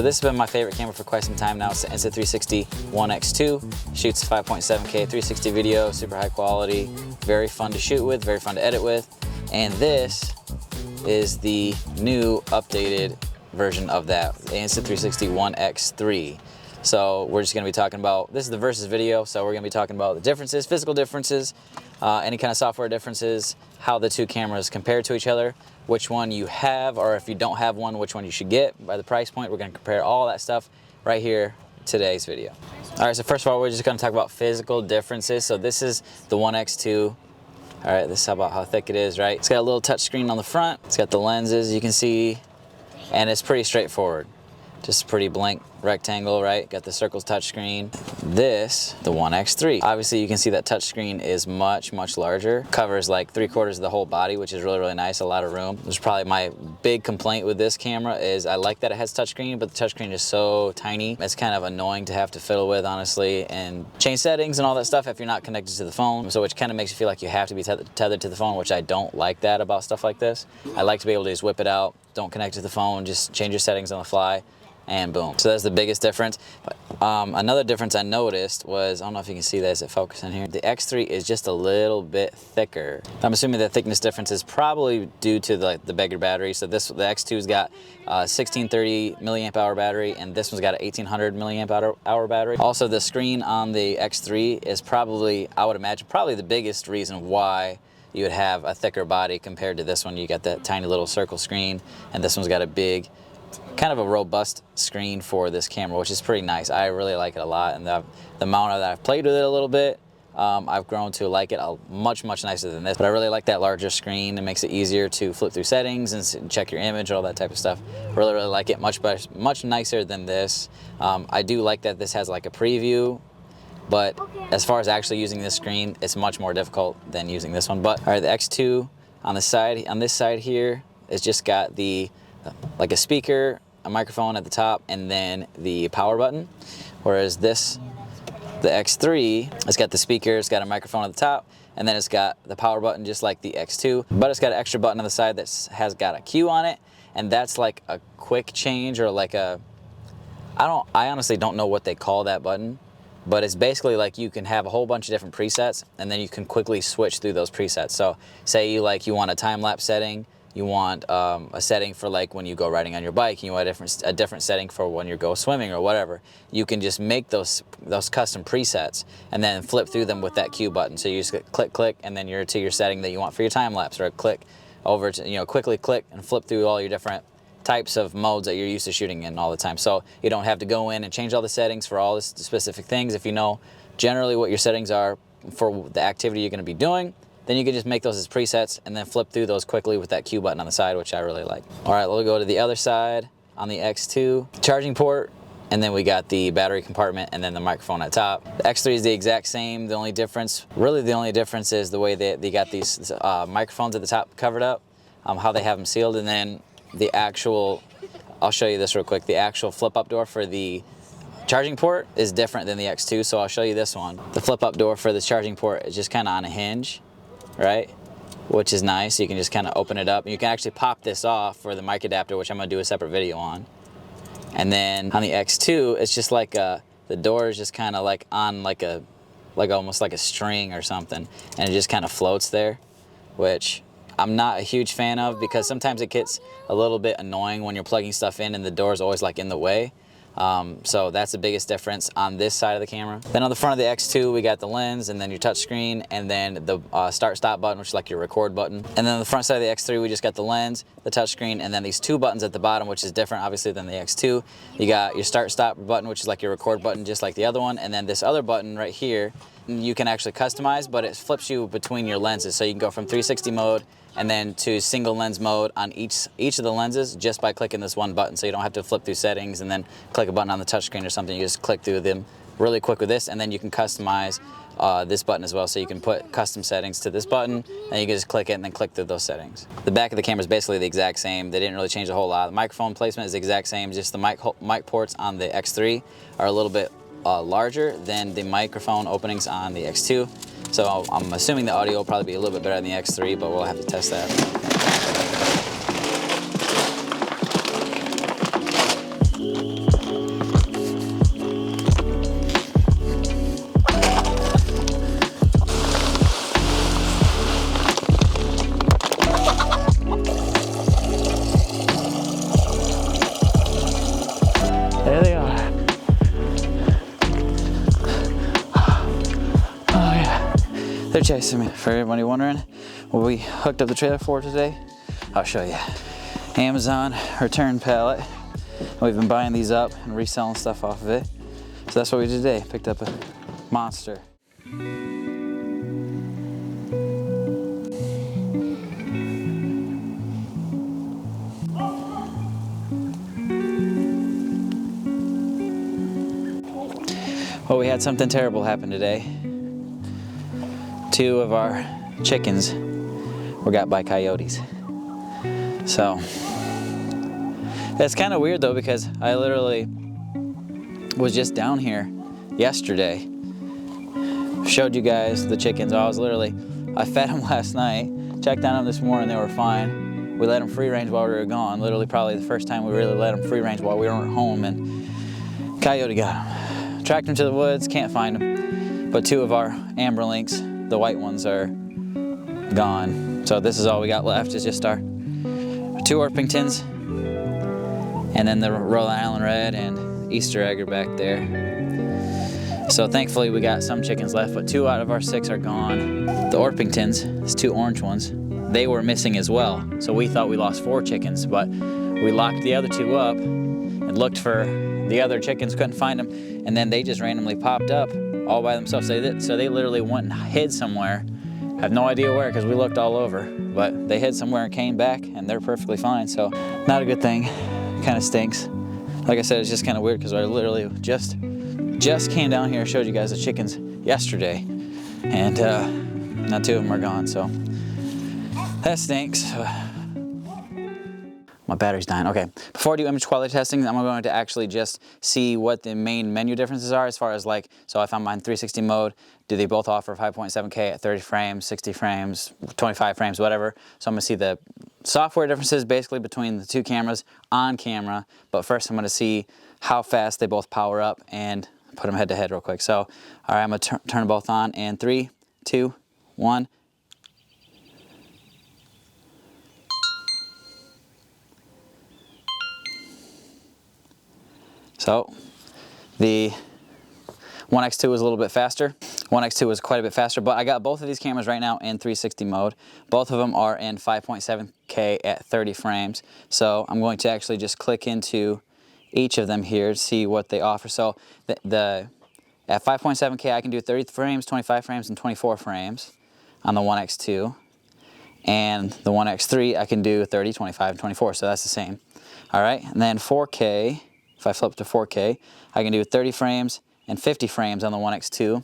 this has been my favorite camera for quite some time now. It's the Insta360 One X2. Shoots 5.7K 360 video, super high quality, very fun to shoot with, very fun to edit with. And this is the new updated version of that, the Insta360 One X3. So we're just going to be talking about, this is the versus video, so we're going to be talking about the differences, physical differences, any kind of software differences, how the two cameras compare to each other, which one you have, or if you don't have one, which one you should get by the price point. We're going to compare all that stuff right here in today's video. All right, so first of all, we're just going to talk about physical differences. So this is the One X2. All right, this is about how thick it is, right? It's got a little touch screen on the front. It's got the lenses you can see, and it's pretty straightforward. Just a pretty blank rectangle, right? Got the circles touch screen. This, the One X3. Obviously you can see that touch screen is much larger. Covers like 3/4 of the whole body, which is really nice, a lot of room. There's probably my big complaint with this camera is I like that it has touch screen, but the touch screen is so tiny. It's kind of annoying to have to fiddle with, honestly, and change settings and all that stuff if you're not connected to the phone. So which kind of makes you feel like you have to be tethered to the phone, which I don't like that about stuff like this. I like to be able to just whip it out, don't connect to the phone, just change your settings on the fly, and boom. So that's the biggest difference. But, another difference I noticed was, I don't know if you can see that, is it focusing here? The X3 is just a little bit thicker. I'm assuming the thickness difference is probably due to the bigger battery. So the X2's got 1630 milliamp hour battery, and this one's got an 1800 milliamp hour battery. Also, the screen on the X3 is probably, I would imagine, probably the biggest reason why you would have a thicker body compared to this one. You got that tiny little circle screen, and this one's got a big, kind of a robust screen for this camera, which is pretty nice. I really like it a lot, and the amount that I've played with it a little bit, I've grown to like it much nicer than this. But I really like that larger screen. It makes it easier to flip through settings and check your image, all that type of stuff. Really like it. Much nicer than this. I do like that this has like a preview, but as far as actually using this screen, it's much more difficult than using this one. But all right, the X2 on the side, on this side here, it's just got the like a speaker, a microphone at the top, and then the power button. Whereas this, the X3, it's got the speaker, it's got a microphone at the top, and then it's got the power button just like the X2, but it's got an extra button on the side that has got a Q on it, and that's like a quick change, or like a, I honestly don't know what they call that button, but it's basically like you can have a whole bunch of different presets, and then you can quickly switch through those presets. So say you want a time-lapse setting, you want a setting for like when you go riding on your bike, you want a different setting for when you go swimming or whatever. You can just make those custom presets and then flip through them with that Q button. So you just click, and then you're to your setting that you want for your time lapse, or click over to, quickly click and flip through all your different types of modes that you're used to shooting in all the time. So you don't have to go in and change all the settings for all the specific things. If you know generally what your settings are for the activity you're going to be doing, then you can just make those as presets and then flip through those quickly with that Q button on the side, which I really like. All right, we'll go to the other side on the X2. Charging port, and then we got the battery compartment, and then the microphone at top. The X3 is the exact same. The only difference, really the only difference, is the way they got these microphones at the top covered up, how they have them sealed, and then the actual, I'll show you this real quick, the actual flip-up door for the charging port is different than the X2, so I'll show you this one. The flip-up door for the charging port is just kind of on a hinge, right? Which is nice. You can just kind of open it up. You can actually pop this off for the mic adapter, which I'm going to do a separate video on. And then on the X2, it's just like the door is just kind of like on like almost like a string or something, and it just kind of floats there, which I'm not a huge fan of, because sometimes it gets a little bit annoying when you're plugging stuff in and the door is always like in the way. So that's the biggest difference on this side of the camera. Then on the front of the X2, we got the lens, and then your touch screen, and then the start-stop button, which is like your record button. And then on the front side of the X3, we just got the lens, the touch screen, and then these two buttons at the bottom, which is different obviously than the X2. You got your start-stop button, which is like your record button, just like the other one, and then this other button right here, you can actually customize, but it flips you between your lenses. So you can go from 360 mode and then to single lens mode on each of the lenses just by clicking this one button. So you don't have to flip through settings and then click a button on the touchscreen or something. You just click through them really quick with this, and then you can customize this button as well. So you can put custom settings to this button, and you can just click it and then click through those settings. The back of the camera is basically the exact same. They didn't really change a whole lot. The microphone placement is the exact same, just the mic ports on the X3 are a little bit larger than the microphone openings on the X2. So I'm assuming the audio will probably be a little bit better than the X3, but we'll have to test that. They're chasing me. For everybody wondering what we hooked up the trailer for today, I'll show you. Amazon return pallet. We've been buying these up and reselling stuff off of it. So that's what we did today. Picked up a monster. Well, we had something terrible happen today. 2 of our chickens were got by coyotes. So that's kind of weird though, because I literally was just down here yesterday. Showed you guys the chickens. I fed them last night, checked on them this morning, they were fine. We let them free range while we were gone. Literally probably the first time we really let them free range while we weren't home, and coyote got them. Tracked them to the woods, can't find them. But 2 of our amber links, the white ones, are gone. So this is all we got left, is just our 2 Orpingtons, and then the Rhode Island Red and Easter egg are back there. So thankfully we got some chickens left, but 2 out of our 6 are gone. The Orpingtons, these 2 orange ones, they were missing as well. So we thought we lost 4 chickens, but we locked the other 2 up and looked for the other chickens, couldn't find them, and then they just randomly popped up all by themselves. So they literally went and hid somewhere. I have no idea where, because we looked all over, but they hid somewhere and came back, and they're perfectly fine. So not a good thing. Kind of stinks. Like I said, it's just kind of weird because I literally just came down here, showed you guys the chickens yesterday, and now 2 of them are gone. So that stinks. My battery's dying. Okay, before I do image quality testing, I'm going to actually just see what the main menu differences are, as far as like, so if I'm on 360 mode, do they both offer 5.7K at 30 frames, 60 frames, 25 frames, whatever. So I'm gonna see the software differences basically between the 2 cameras on camera, but first I'm gonna see how fast they both power up and put them head to head real quick. So, all right, I'm gonna turn them both on in 3, 2, 1. So the One X2 was a little bit faster. One X2 was quite a bit faster, but I got both of these cameras right now in 360 mode. Both of them are in 5.7K at 30 frames. So I'm going to actually just click into each of them here to see what they offer. So at 5.7K I can do 30 frames, 25 frames, and 24 frames on the One X2. And the One X3 I can do 30, 25, and 24, so that's the same. All right, and then 4K, if I flip to 4K, I can do 30 frames and 50 frames on the One X2.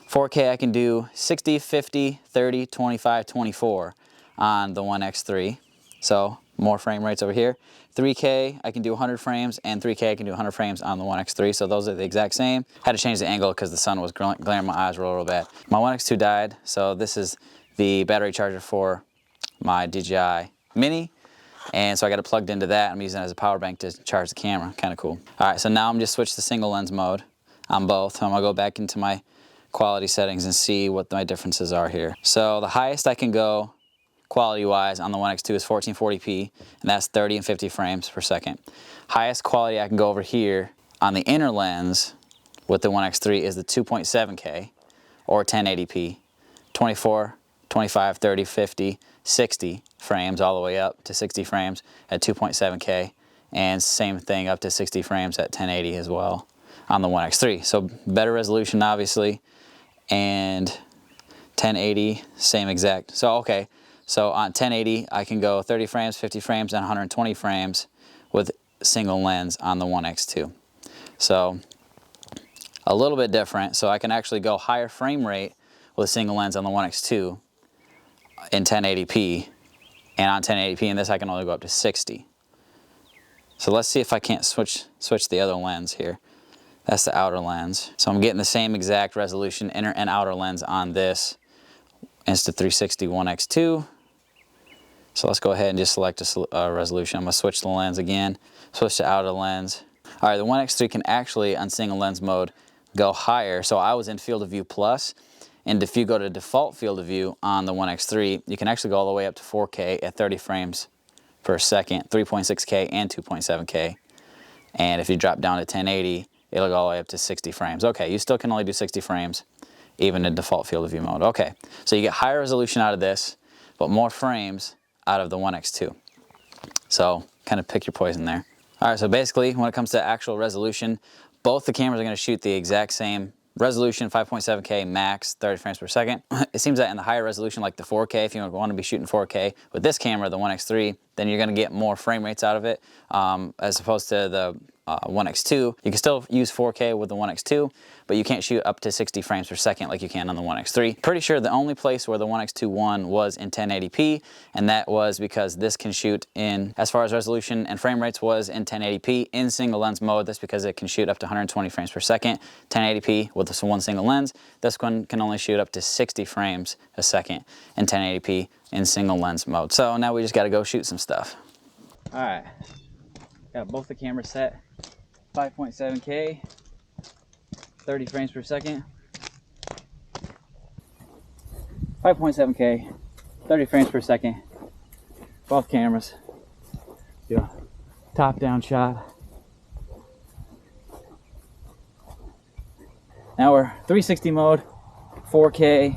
4K I can do 60, 50, 30, 25, 24 on the One X3. So more frame rates over here. 3K I can do 100 frames, and 3K I can do 100 frames on the One X3. So those are the exact same. Had to change the angle because the sun was glaring my eyes real bad. My One X2 died, so this is the battery charger for my DJI Mini. And so I got it plugged into that. I'm using it as a power bank to charge the camera. Kind of cool. All right, so now I'm just switched to single lens mode on both. I'm gonna go back into my quality settings and see what my differences are here. So the highest I can go quality-wise on the One X2 is 1440p, and that's 30 and 50 frames per second. Highest quality I can go over here on the inner lens with the One X3 is the 2.7K or 1080p, 24, 25, 30, 50, 60 frames all the way up to 60 frames at 2.7K, and same thing up to 60 frames at 1080 as well on the One X3. So better resolution obviously, and 1080 same exact. So okay, so on 1080 I can go 30 frames, 50 frames, and 120 frames with single lens on the One X2. So a little bit different. So I can actually go higher frame rate with a single lens on the One X2 in 1080p, and on 1080p in this I can only go up to 60. So let's see if I can't switch the other lens here. That's the outer lens. So I'm getting the same exact resolution inner and outer lens on this Insta360 One X2. So let's go ahead and just select a resolution. I'm gonna switch the lens again, switch to outer lens. All right, the One X3 can actually on single lens mode go higher. So I was in field of view plus, and if you go to default field of view on the One X3, you can actually go all the way up to 4K at 30 frames per second, 3.6K and 2.7K. And if you drop down to 1080, it'll go all the way up to 60 frames. Okay, you still can only do 60 frames even in default field of view mode. Okay, so you get higher resolution out of this, but more frames out of the One X2. So kind of pick your poison there. All right, so basically when it comes to actual resolution, both the cameras are gonna shoot the exact same resolution, 5.7K max, 30 frames per second. It seems that in the higher resolution, like the 4K, if you want to be shooting 4K with this camera, the One X3, then you're gonna get more frame rates out of it, as opposed to the One X2. You can still use 4K with the One X2, but you can't shoot up to 60 frames per second like you can on the One X3. Pretty sure the only place where the One X2 won was in 1080p, and that was because this can shoot in, as far as resolution and frame rates, was in 1080p in single lens mode. That's because it can shoot up to 120 frames per second, 1080p with this one single lens. This one can only shoot up to 60 frames a second in 1080p in single lens mode. So now we just gotta go shoot some stuff. All right, got both the cameras set, 5.7K, 30 frames per second. 5.7K, 30 frames per second. Both cameras. Do a top-down shot. Now we're 360 mode, 4K.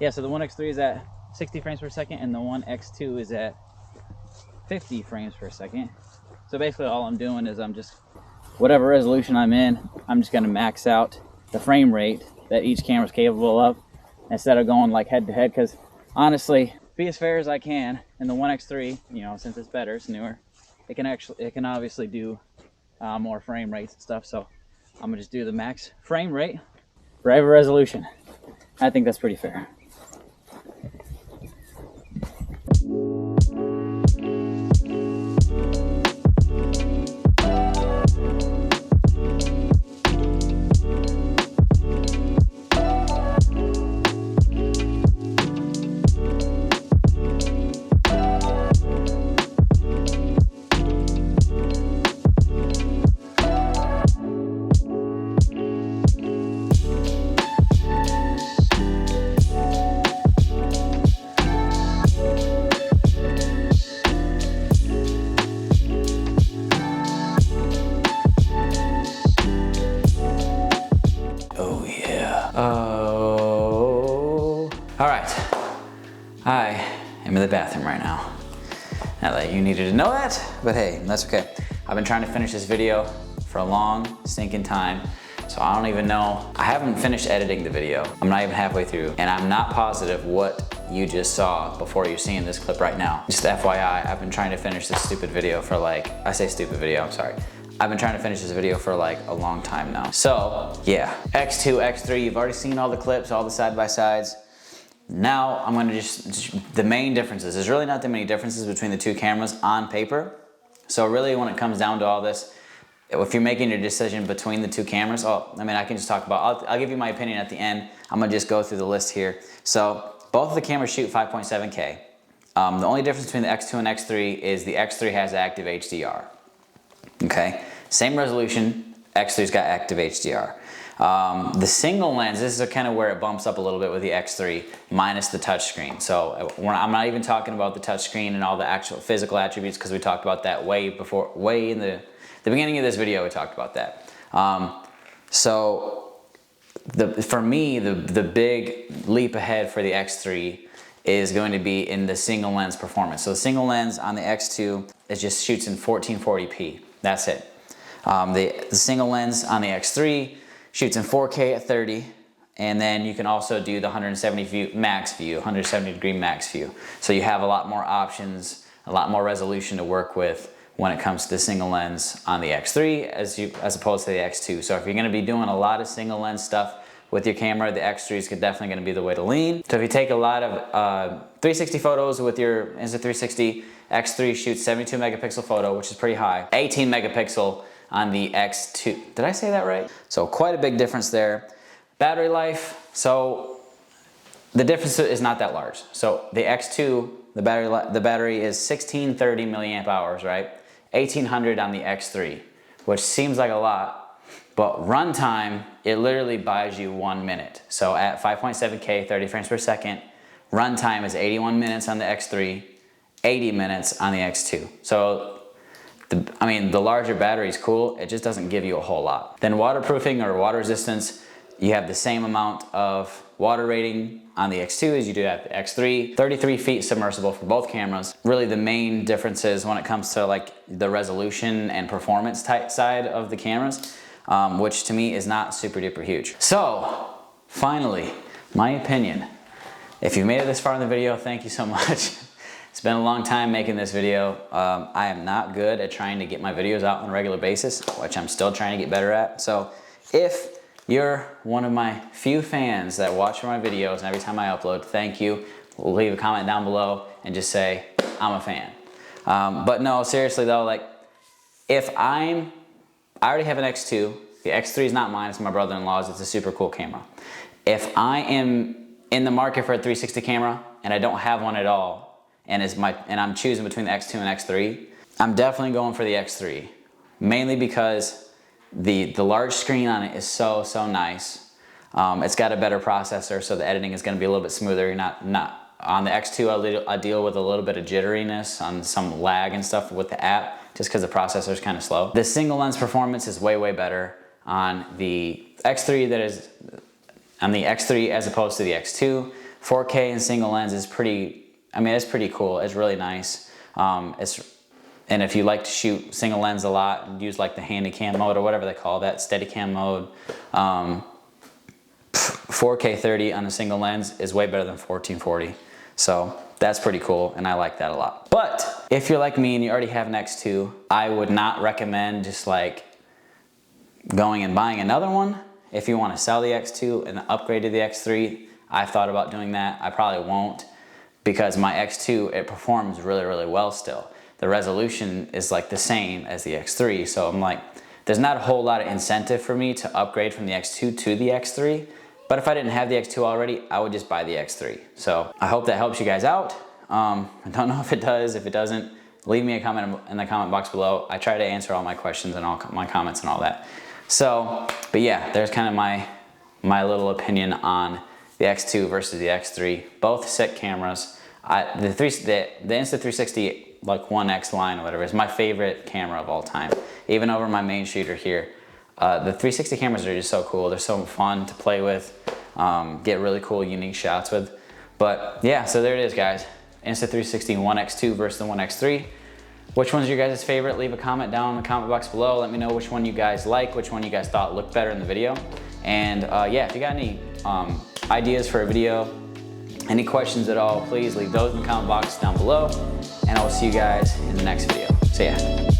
Yeah, so the One X3 is at 60 frames per second and the One X2 is at 50 frames per second. So basically all I'm doing is I'm just, whatever resolution I'm in, I'm just gonna max out the frame rate that each camera is capable of instead of going like head to head, because honestly, be as fair as I can in the One X3, you know, since it's better, it's newer, it can obviously do more frame rates and stuff. So I'm gonna just do the max frame rate for every resolution. I think that's pretty fair. All right, I am in the bathroom right now. Not that you needed to know that, but hey, that's okay. I've been trying to finish this video for a long stinking time, so I don't even know. I haven't finished editing the video. I'm not even halfway through, and I'm not positive what you just saw before you're seeing this clip right now. Just FYI, I've been trying to finish this stupid video for like, I say stupid video, I'm sorry. I've been trying to finish this video for like a long time now. So yeah, X2, X3, you've already seen all the clips, all the side-by-sides. Now I'm gonna the main differences. There's really not that many differences between the two cameras on paper. So really when it comes down to all this, if you're making your decision between the two cameras, I mean, I can just talk about, I'll give you my opinion at the end. I'm gonna just go through the list here. So both of the cameras shoot 5.7K. The only difference between the X2 and X3 is the X3 has active HDR. Okay, same resolution, X3's got active HDR. The single lens, this is kind of where it bumps up a little bit with the X3 minus the touchscreen. So I'm not even talking about the touchscreen and all the actual physical attributes, because we talked about that way in the beginning of this video. We talked about that. For me, the big leap ahead for the X3 is going to be in the single lens performance. So the single lens on the X2, it just shoots in 1440p. That's it. The single lens on the X3 shoots in 4K at 30, and then you can also do the 170 degree max view. So you have a lot more options, a lot more resolution to work with when it comes to the single lens on the X3 as opposed to the X2. So if you're gonna be doing a lot of single lens stuff with your camera, the X3 is definitely gonna be the way to lean. So if you take a lot of 360 photos with your Insta360, X3 shoots 72 megapixel photo, which is pretty high, 18 megapixel on the X2. Did I say that right? So quite a big difference there. Battery life, so the difference is not that large. So the X2, the battery is 1630 milliamp hours, right? 1800 on the X3, which seems like a lot, but runtime, it literally buys you 1 minute. So at 5.7K, 30 frames per second, runtime is 81 minutes on the X3, 80 minutes on the X2. So the larger battery is cool, it just doesn't give you a whole lot. Then waterproofing or water resistance, you have the same amount of water rating on the X2 as you do at the X3. 33 feet submersible for both cameras. Really the main differences when it comes to like the resolution and performance type side of the cameras, which to me is not super duper huge. So finally, my opinion. If you made it this far in the video, thank you so much. It's been a long time making this video. I am not good at trying to get my videos out on a regular basis, which I'm still trying to get better at. So if you're one of my few fans that watch my videos and every time I upload, thank you. Leave a comment down below and just say, I'm a fan. But no, seriously though, like I already have an X2. The X3 is not mine, it's my brother-in-law's. It's a super cool camera. If I am in the market for a 360 camera and I don't have one at all, and I'm choosing between the X2 and X3, I'm definitely going for the X3. Mainly because the large screen on it is so nice. It's got a better processor, so the editing is going to be a little bit smoother. You're not on the X2. I deal with a little bit of jitteriness on some lag and stuff with the app, just because the processor is kind of slow. The single lens performance is way better on the X3 as opposed to the X2. 4K and single lens is pretty. I mean, it's pretty cool. It's really nice. And if you like to shoot single lens a lot and use like the handy cam mode or whatever they call that, steady cam mode, 4K 30 on a single lens is way better than 1440. So that's pretty cool and I like that a lot. But if you're like me and you already have an X2, I would not recommend just like going and buying another one. If you want to sell the X2 and upgrade to the X3, I've thought about doing that. I probably won't because my X2, it performs really well still. The resolution is like the same as the X3, so I'm like, there's not a whole lot of incentive for me to upgrade from the X2 to the X3, but if I didn't have the X2 already, I would just buy the X3. So I hope that helps you guys out. I don't know if it does. If it doesn't, leave me a comment in the comment box below. I try to answer all my questions and all my comments and all that. So, but yeah, there's kind of my little opinion on the X2 versus the X3. Both sick cameras. The Insta360 like One X line or whatever is my favorite camera of all time, even over my main shooter here. The 360 cameras are just so cool. They're so fun to play with, get really cool unique shots with. But yeah, so there it is guys. Insta360 One X2 versus the One X3. Which one's your guys' favorite? Leave a comment down in the comment box below. Let me know which one you guys like, which one you guys thought looked better in the video. And yeah, if you got any ideas for a video, any questions at all, please leave those in the comment box down below. And I will see you guys in the next video. See ya.